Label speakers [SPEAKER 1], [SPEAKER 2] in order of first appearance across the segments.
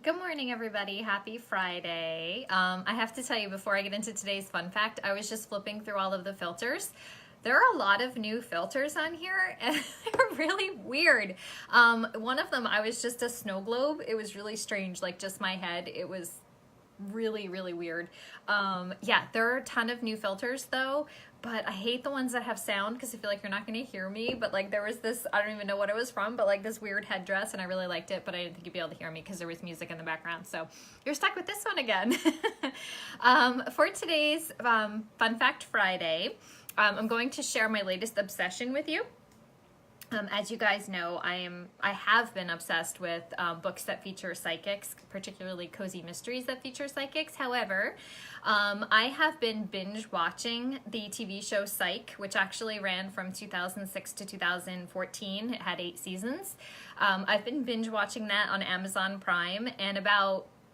[SPEAKER 1] Good morning, everybody. Happy Friday. I have to tell you before I get into today's fun fact, I was just flipping through all of the filters. There are a lot of new filters on here and they're really weird. One of them, I was just a snow globe. It was really strange, like just my head. It was really, really weird. Yeah, there are a ton of new filters though, but I hate the ones that have sound because I feel like you're not going to hear me. But like there was this, I don't even know what it was from, but like this weird headdress, and I really liked it, but I didn't think you'd be able to hear me because there was music in the background. So you're stuck with this one again. For today's Fun Fact Friday, I'm going to share my latest obsession with you. As you guys know, I have been obsessed with books that feature psychics, particularly cozy mysteries that feature psychics. However, I have been binge watching the TV show Psych, which actually ran from 2006 to 2014. It had 8 seasons. I've been binge watching that on Amazon Prime, and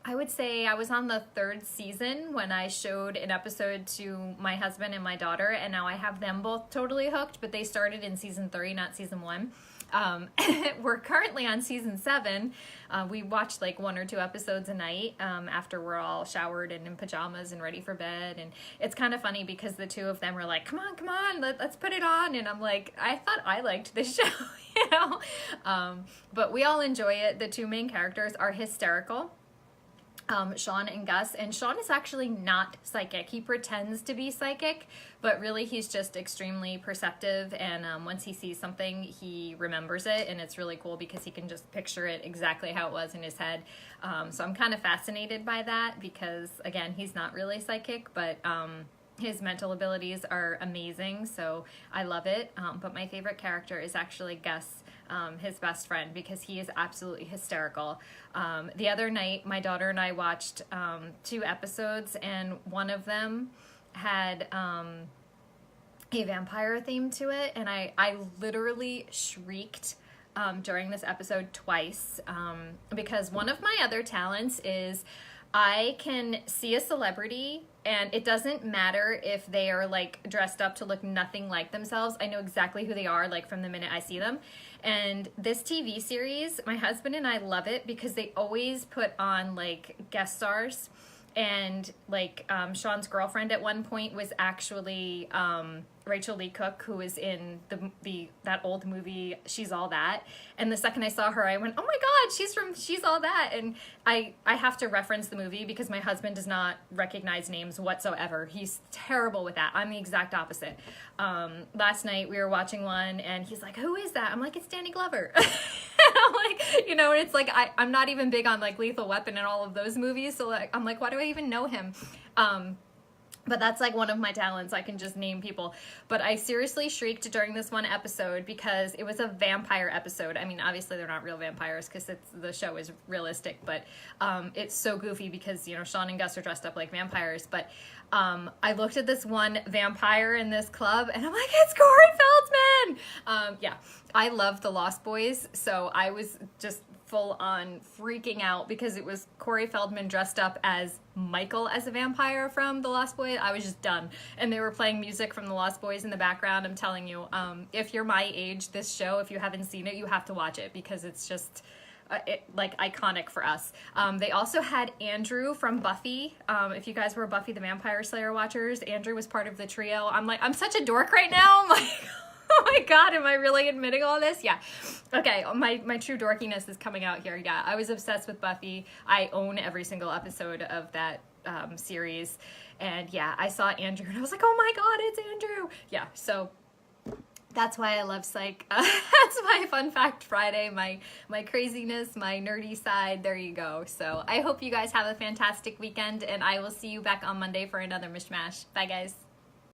[SPEAKER 1] I would say I was on the 3rd season when I showed an episode to my husband and my daughter, and now I have them both totally hooked, but they started in season 3, not season 1. We're currently on season 7. We watch like 1 or 2 episodes a night after we're all showered and in pajamas and ready for bed. And it's kind of funny because the two of them are like, come on, let's put it on. And I'm like, I thought I liked this show, you know? But we all enjoy it. The 2 main characters are hysterical. Sean and Gus, and Sean is actually not psychic. He pretends to be psychic, but really he's just extremely perceptive, and once he sees something, he remembers it, and it's really cool because he can just picture it exactly how it was in his head. So I'm kind of fascinated by that because, again, he's not really psychic, but his mental abilities are amazing, so I love it. But my favorite character is actually Gus, his best friend, because he is absolutely hysterical. The other night, my daughter and I watched 2 episodes, and one of them had a vampire theme to it, and I literally shrieked during this episode twice, because one of my other talents is I can see a celebrity, and it doesn't matter if they are like dressed up to look nothing like themselves. I know exactly who they are, like from the minute I see them. And this TV series, my husband and I love it because they always put on like guest stars. And like Sean's girlfriend at one point was actually Rachel Lee Cook, who was in that old movie She's All That. And the second I saw her, I went, oh my god, she's from She's All That. And I have to reference the movie because my husband does not recognize names whatsoever. He's terrible with that. I'm the exact opposite. Last night we were watching one and he's like, who is that? I'm like, it's Danny Glover. I'm like, you know, and it's like I'm not even big on like Lethal Weapon and all of those movies, so like I'm like, why do I even know him? But that's like one of my talents. I can just name people. But I seriously shrieked during this one episode because it was a vampire episode. I mean, obviously they're not real vampires because the show is realistic, but it's so goofy because, you know, Sean and Gus are dressed up like vampires. But I looked at this one vampire in this club and I'm like, it's Corey Feldman! Yeah, I love The Lost Boys, so I was just full on freaking out because it was Corey Feldman dressed up as Michael as a vampire from The Lost Boys. I was just done. And they were playing music from The Lost Boys in the background. I'm telling you, if you're my age, this show, if you haven't seen it, you have to watch it because it's just like iconic for us. They also had Andrew from Buffy. If you guys were Buffy the Vampire Slayer watchers, Andrew was part of the trio. I'm like, I'm such a dork right now. I'm like, oh my god, am I really admitting all this? Yeah. Okay, my true dorkiness is coming out here. Yeah, I was obsessed with Buffy. I own every single episode of that series. And yeah, I saw Andrew and I was like, oh my god, it's Andrew. Yeah, so that's why I love Psych. That's my Fun Fact Friday, my craziness, my nerdy side. There you go. So I hope you guys have a fantastic weekend, and I will see you back on Monday for another mishmash. Bye, guys.